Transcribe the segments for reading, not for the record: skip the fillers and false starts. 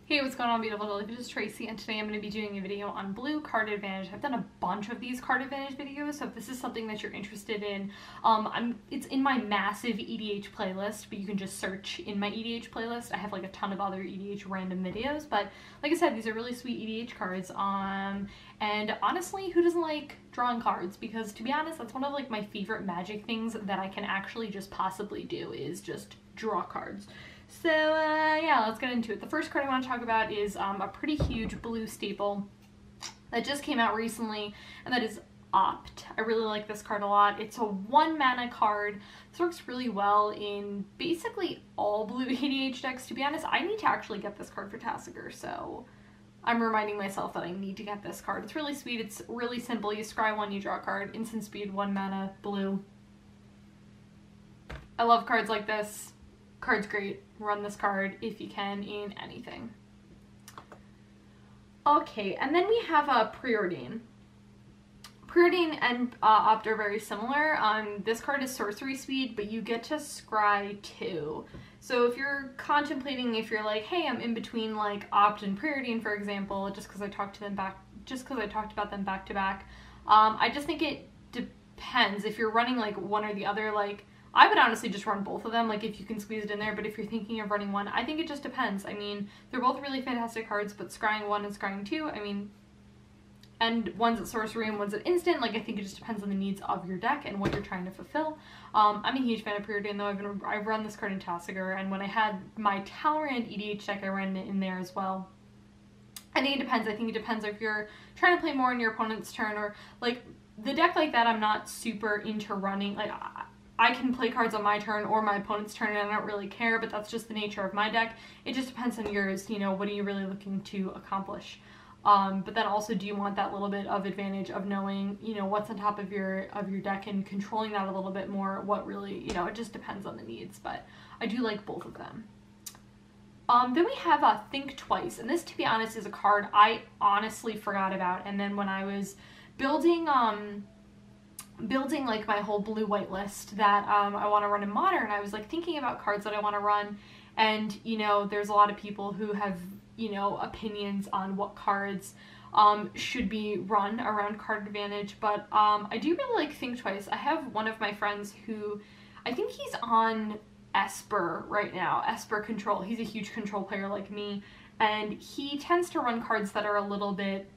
Hey, what's going on, beautiful Jellyfish? This is Tracy, and today I'm going to be doing a video on blue card advantage. I've done a bunch of these card advantage videos, so if this is something that you're interested in, it's in my massive EDH playlist, but you can just search in my EDH playlist. I have like a ton of other EDH random videos, but like I said, these are really sweet EDH cards. And honestly, who doesn't like drawing cards? Because to be honest, that's one of like my favorite Magic things that I can actually just possibly do is just draw cards. So yeah, let's get into it. The first card I want to talk about is a pretty huge blue staple that just came out recently, and that is Opt. I really like this card a lot. It's a 1 mana card. This works really well in basically all blue EDH decks. To be honest, I need to actually get this card for Thoughtscour, so I'm reminding myself that I need to get this card. It's really sweet. It's really simple. You scry 1, you draw a card. Instant speed, 1 mana, blue. I love cards like this. Card's great. Run this card if you can in anything. Okay, and then we have a Preordain. Preordain and Opt are very similar. This card is sorcery speed, but you get to scry 2. So if you're contemplating, if you're like, hey, I'm in between like Opt and Preordain, for example, just because I talked about them back to back, I just think it depends. If you're running like one or the other, like I would honestly just run both of them, like if you can squeeze it in there, but if you're thinking of running one, I think it just depends. I mean, they're both really fantastic cards, but scrying 1 and scrying 2, I mean, and one's at sorcery and one's at instant, like I think it just depends on the needs of your deck and what you're trying to fulfill. I'm a huge fan of Preordain though. I've run this card in Thoughtscour, and when I had my Talrand EDH deck, I ran it in there as well. I think it depends. I think it depends if you're trying to play more on your opponent's turn, or like the deck like that I'm not super into running. Like I can play cards on my turn or my opponent's turn, and I don't really care, but that's just the nature of my deck. It just depends on yours, you know, what are you really looking to accomplish? But then also, do you want that little bit of advantage of knowing, you know, what's on top of your deck and controlling that a little bit more? What really, you know, it just depends on the needs, but I do like both of them. Then we have Think Twice, and this, to be honest, is a card I honestly forgot about, and then when I was building like my whole blue-white list that I want to run in Modern, I was like thinking about cards that I want to run, and you know, there's a lot of people who have, you know, opinions on what cards should be run around card advantage, but I do really like Think Twice. I have one of my friends who, I think he's on Esper right now, Esper Control. He's a huge control player like me, and he tends to run cards that are a little bit,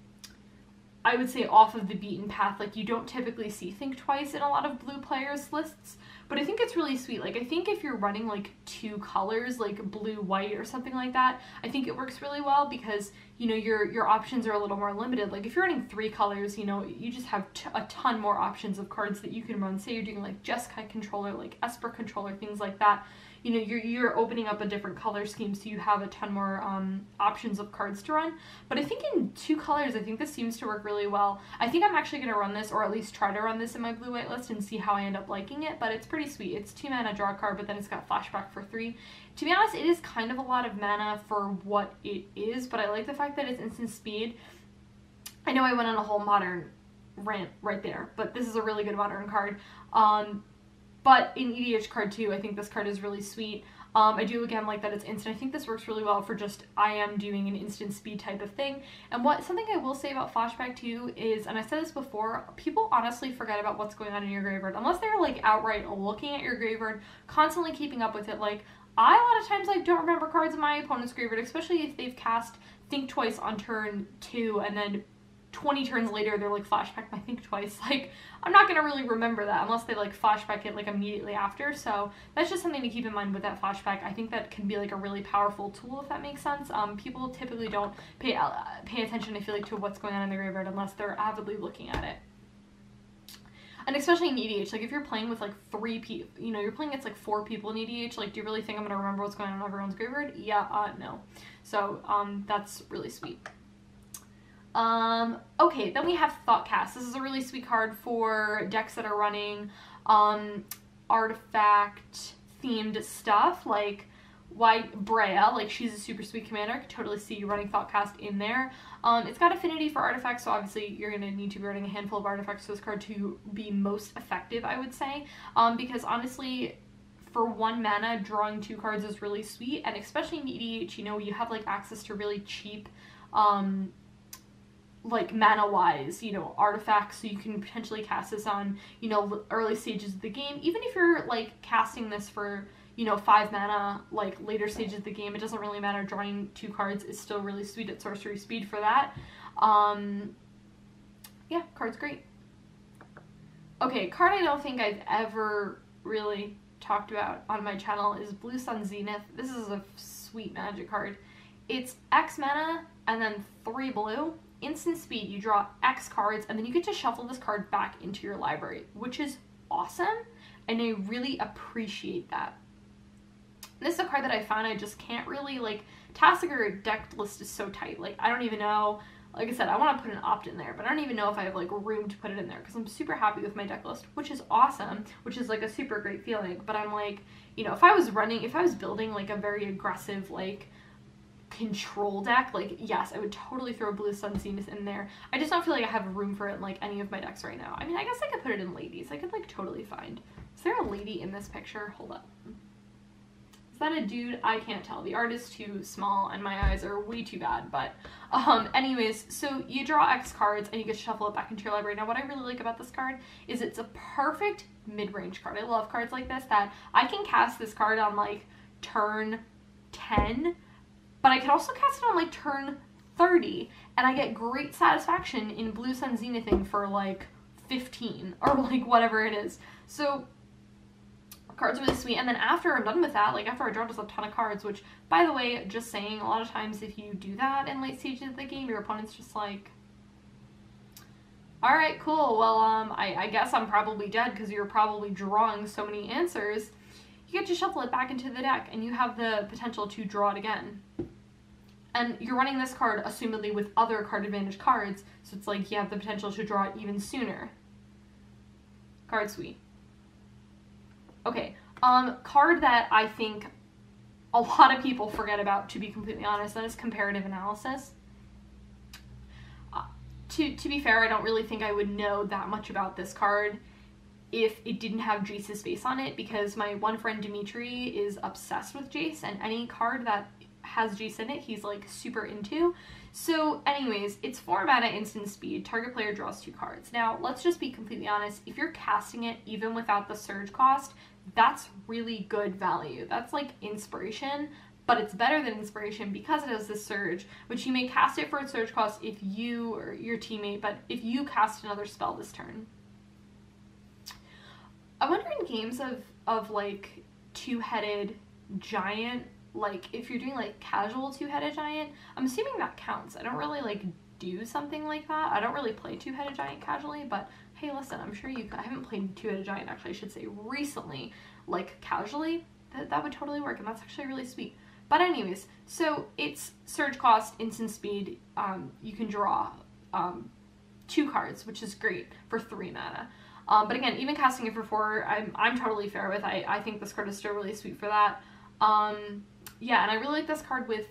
I would say, off of the beaten path. Like, you don't typically see Think Twice in a lot of blue players' lists, but I think it's really sweet. Like, I think if you're running like 2 colors, like blue-white or something like that, I think it works really well because, you know, your options are a little more limited. Like, if you're running 3 colors, you know, you just have a ton more options of cards that you can run. Say you're doing like Jeskai Controller, like Esper Controller, things like that. You know, you're opening up a different color scheme, so you have a ton more options of cards to run. But I think in 2 colors, I think this seems to work really well. I think I'm actually going to run this, or at least try to run this in my blue-white list and see how I end up liking it, but it's pretty sweet. It's 2 mana, draw a card, but then it's got flashback for 3. To be honest, it is kind of a lot of mana for what it is, but I like the fact that it's instant speed. I know I went on a whole Modern rant right there, but this is a really good Modern card. But in EDH card too, I think this card is really sweet. I do again like that it's instant. I think this works really well for just I am doing an instant speed type of thing. And something I will say about flashback too is, and I said this before, people honestly forget about what's going on in your graveyard unless they're like outright looking at your graveyard, constantly keeping up with it. Like, I a lot of times like don't remember cards in my opponent's graveyard, especially if they've cast Think Twice on turn 2 and then 20 turns later they're like flashback my Think Twice. Like, I'm not gonna really remember that unless they like flashback it like immediately after. So that's just something to keep in mind with that flashback. I think that can be like a really powerful tool, if that makes sense. People typically don't pay attention, I feel like, to what's going on in the graveyard unless they're avidly looking at it. And especially in EDH, like if you're playing with like 3 people, you know, you're playing against like 4 people in EDH, like do you really think I'm gonna remember what's going on in everyone's graveyard? Yeah, no. So that's really sweet. Okay, then we have Thoughtcast. This is a really sweet card for decks that are running artifact themed stuff, like Brea, like she's a super sweet commander. I could totally see you running Thoughtcast in there. It's got affinity for artifacts, so obviously you're going to need to be running a handful of artifacts for this card to be most effective, I would say, because honestly, for 1 mana, drawing 2 cards is really sweet, and especially in EDH, you know, you have like access to really cheap, like mana-wise, you know, artifacts, so you can potentially cast this on, you know, early stages of the game. Even if you're like casting this for, you know, 5 mana, like later stages of the game, it doesn't really matter. Drawing 2 cards is still really sweet at sorcery speed for that. Yeah, card's great. Okay, card I don't think I've ever really talked about on my channel is Blue Sun Zenith. This is a sweet magic card. It's X mana and then 3 blue. Instant speed, you draw X cards, and then you get to shuffle this card back into your library, which is awesome, and I really appreciate that. This is a card that I found I just can't really, like, Thoughtscour deck list is so tight. Like, I don't even know, like I said, I want to put an opt in there, but I don't even know if I have, like, room to put it in there, because I'm super happy with my deck list, which is awesome, which is, like, a super great feeling, but I'm like, you know, if I was building, like, a very aggressive, like, control deck, like, yes, I would totally throw Blue Sun Zenith in there. I just don't feel like I have room for it in, like, any of my decks right now. I mean, I guess I could put it in ladies. I could, like, totally find. Is there a lady in this picture? Hold up. Is that a dude? I can't tell. The art is too small and my eyes are way too bad, but anyways, so you draw X cards and you get to shuffle it back into your library. Now, what I really like about this card is it's a perfect mid-range card. I love cards like this that I can cast this card on, like, turn 10, but I can also cast it on, like, turn 30, and I get great satisfaction in Blue Sun Zenithing for, like, 15, or, like, whatever it is. So, card's really sweet, and then after I'm done with that, like, after I draw just a ton of cards, which, by the way, just saying, a lot of times if you do that in late stages of the game, your opponent's just like, alright, cool, well, I guess I'm probably dead because you're probably drawing so many answers. You get to shuffle it back into the deck, and you have the potential to draw it again. And you're running this card, assumedly, with other card advantage cards, so it's like you have the potential to draw it even sooner. Card sweet. Okay, card that I think a lot of people forget about, to be completely honest, that is Comparative Analysis. To be fair, I don't really think I would know that much about this card if it didn't have Jace's face on it, because my one friend Dimitri is obsessed with Jace, and any card that has Jace in it, he's like super into. So anyways, it's 4 mana instant speed. Target player draws 2 cards. Now, let's just be completely honest. If you're casting it even without the surge cost, that's really good value. That's like inspiration, but it's better than inspiration because it has this surge, which you may cast it for its surge cost if you or your teammate, but if you cast another spell this turn. I wonder in games of like 2-headed giant, like if you're doing like casual 2-headed giant, I'm assuming that counts. I don't really like do something like that. I don't really play 2-headed giant casually, but hey, listen, I'm sure you could. I haven't played 2-headed giant, actually, I should say recently, like casually. That would totally work, and that's actually really sweet. But anyways, so it's surge cost, instant speed. You can draw 2 cards, which is great for 3 mana. But again, even casting it for 4, I'm totally fair with. I think this card is still really sweet for that. Yeah, and I really like this card with,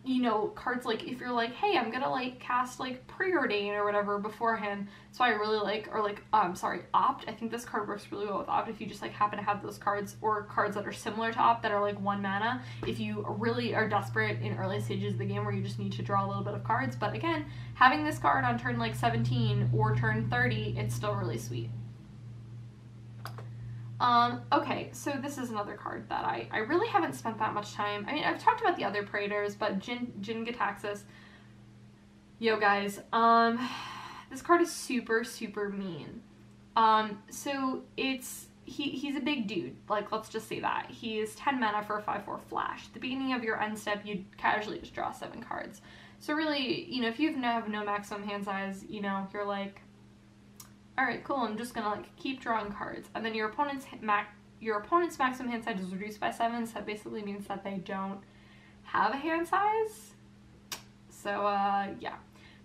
you know, cards like, if you're like, hey, I'm gonna like cast like Preordain or whatever beforehand, so I really like, or like, Opt. I think this card works really well with Opt if you just like happen to have those cards, or cards that are similar to Opt that are like 1 mana, if you really are desperate in early stages of the game where you just need to draw a little bit of cards. But again, having this card on turn like 17 or turn 30, it's still really sweet. Okay, so this is another card that I really haven't spent that much time. I mean, I've talked about the other Predators, but Jin-Giitaxias, yo guys, this card is super, super mean. So it's, he's a big dude, like, let's just say that. He is 10 mana for a 5/4 flash. At the beginning of your end step, you'd casually just draw 7 cards. So really, you know, if you have no maximum hand size, you know, you're like, alright, cool, I'm just gonna like keep drawing cards. And then your opponent's maximum hand size is reduced by 7, so that basically means that they don't have a hand size. So yeah.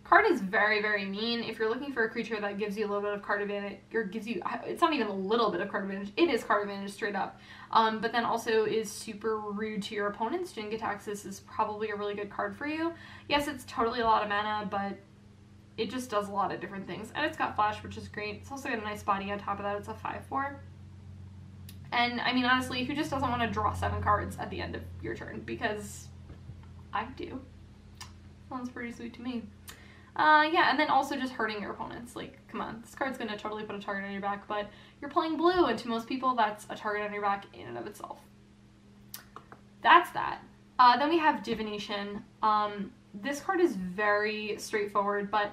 Card is very, very mean. If you're looking for a creature that gives you a little bit of card advantage, or gives you, it's not even a little bit of card advantage, it is card advantage straight up. But then also is super rude to your opponents. Jin-Giitaxias is probably a really good card for you. Yes, it's totally a lot of mana, but it just does a lot of different things. And it's got flash, which is great. It's also got a nice body on top of that. It's a 5/4. And I mean, honestly, who just doesn't want to draw 7 cards at the end of your turn? Because I do. Sounds pretty sweet to me. Yeah, and then also just hurting your opponents. Like, come on, this card's gonna totally put a target on your back, but you're playing blue, and to most people, that's a target on your back in and of itself. That's that. Then we have Divination. This card is very straightforward, but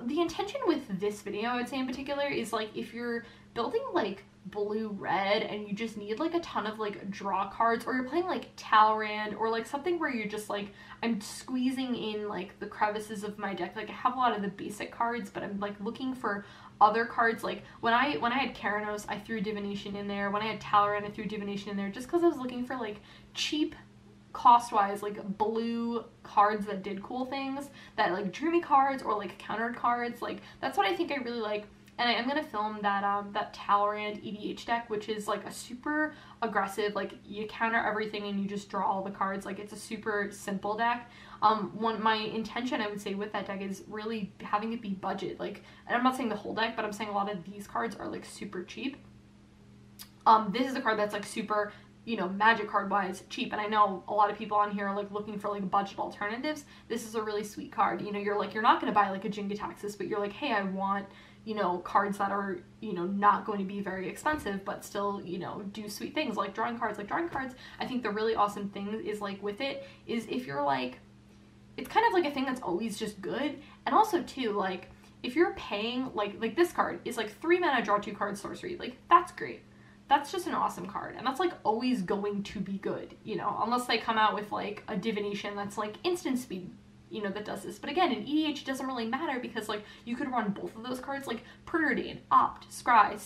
the intention with this video, I would say in particular, is like if you're building like blue-red and you just need like a ton of like draw cards, or you're playing like Talrand, or like something where you're just like, I'm squeezing in like the crevices of my deck. Like I have a lot of the basic cards, but I'm like looking for other cards. Like when I had Keranos, I threw Divination in there. When I had Talrand, I threw Divination in there just because I was looking for like cheap, cost-wise, like blue cards that did cool things, that like dreamy cards or like countered cards. Like that's what I think I really like. And I am going to film that Talrand EDH deck, which is like a super aggressive, like you counter everything and you just draw all the cards. Like it's a super simple deck. My intention, I would say, with that deck is really having it be budget. Like, and I'm not saying the whole deck, but I'm saying a lot of these cards are like super cheap. This is a card that's like super, you know, magic card wise cheap, and I know a lot of people on here are like looking for like budget alternatives. This is a really sweet card. You know, you're not going to buy like a Jin-Giitaxias, but you're like, hey, I want, you know, cards that are, you know, not going to be very expensive, but still, you know, do sweet things like drawing cards. Like drawing cards, I think the really awesome thing is like with it is if you're like, it's kind of like a thing that's always just good. And also too, like if you're paying like this card is like 3 mana, draw 2 cards, sorcery, like that's great. That's just an awesome card, and that's like always going to be good, you know, unless they come out with like a Divination that's like instant speed, you know, that does this. But again, in EDH it doesn't really matter because like you could run both of those cards, like Preordain, Opt, Scry,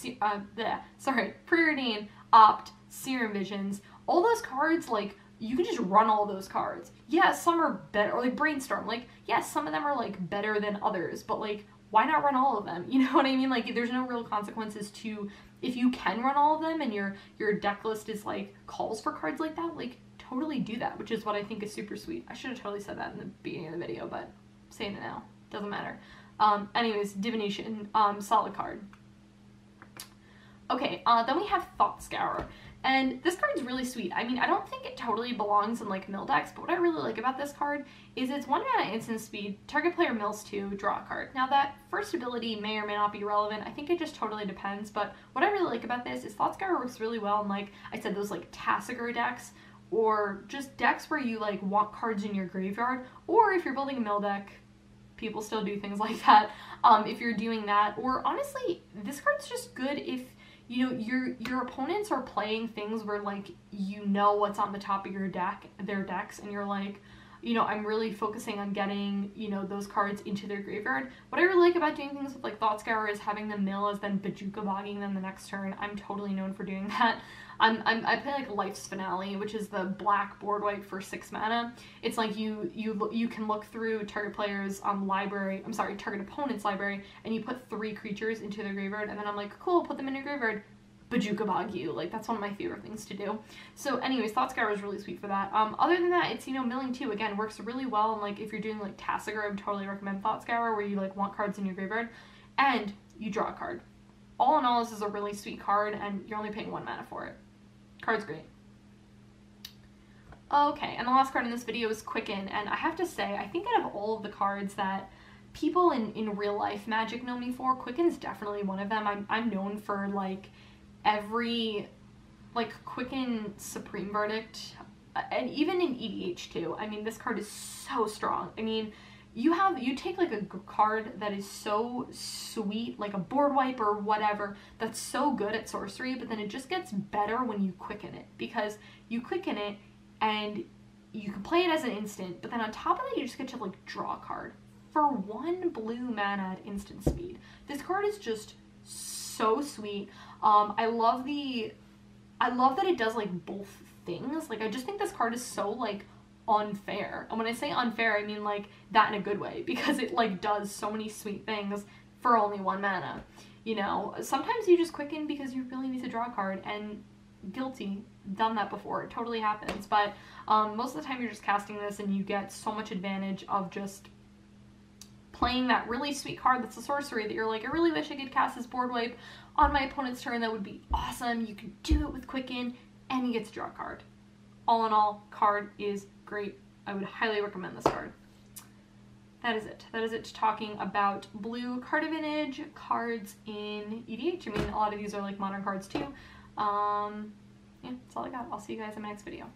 Preordain, Opt, Serum Visions, all those cards, like you can just run all those cards. Yeah, some are better, or like Brainstorm, like yes, some of them are like better than others, but like why not run all of them? You know what I mean? Like there's no real consequences to, if you can run all of them and your deck list is like calls for cards like that, like totally do that, which is what I think is super sweet. I should have totally said that in the beginning of the video, but I'm saying it now. Doesn't matter. Anyways, Divination, solid card. Okay, then we have Thoughtscour. And this card's really sweet. I mean, I don't think it totally belongs in like mill decks, but what I really like about this card is it's 1 mana instant speed, target player mills 2, draw a card. Now that first ability may or may not be relevant, I think it just totally depends, but what I really like about this is Thoughtscour works really well in, like I said, those like Augur decks, or just decks where you like want cards in your graveyard, or if you're building a mill deck, people still do things like that, if you're doing that, or honestly, this card's just good if you know, your opponents are playing things where, like, you know what's on the top of your deck, their decks, and you're like, you know, I'm really focusing on getting, you know, those cards into their graveyard. What I really like about doing things with, like, Thoughtscour is having them mill as then Bajuka-bogging them the next turn. I'm totally known for doing that. I play, like, Life's Finale, which is the black board wipe for 6 mana. It's like you can look through target player's target opponent's library, and you put 3 creatures into their graveyard, and then I'm like, cool, put them in your graveyard, Bajuka Bog you. Like, that's one of my favorite things to do. So anyways, Thoughtscour is really sweet for that. Other than that, it's, you know, milling too, again, works really well, and like if you're doing like Augur, I would totally recommend Thoughtscour, where you like want cards in your graveyard, and you draw a card. All in all, this is a really sweet card, and you're only paying 1 mana for it. Card's great. Okay, and the last card in this video is Quicken, and I have to say, I think out of all of the cards that people in real life Magic know me for, Quicken's definitely one of them. I'm known for like every like Quicken Supreme Verdict, and even in EDH too. I mean, this card is so strong. I mean, you take like a card that is so sweet, like a board wipe or whatever, that's so good at sorcery, but then it just gets better when you Quicken it, because you Quicken it and you can play it as an instant, but then on top of that you just get to like draw a card for 1 blue mana at instant speed. This card is just so sweet. I love that it does like both things. Like, I just think this card is so like unfair, and when I say unfair, I mean like that in a good way, because it like does so many sweet things for only 1 mana. You know, sometimes you just Quicken because you really need to draw a card, and guilty, done that before, it totally happens, but most of the time you're just casting this and you get so much advantage of just playing that really sweet card that's a sorcery that you're like, I really wish I could cast this board wipe on my opponent's turn, that would be awesome. You can do it with Quicken, and you get to draw a card. All in all, card is great. I would highly recommend this card. That is it. That is it talking about blue card advantage cards in EDH. I mean, a lot of these are like modern cards too. Yeah, that's all I got. I'll see you guys in my next video.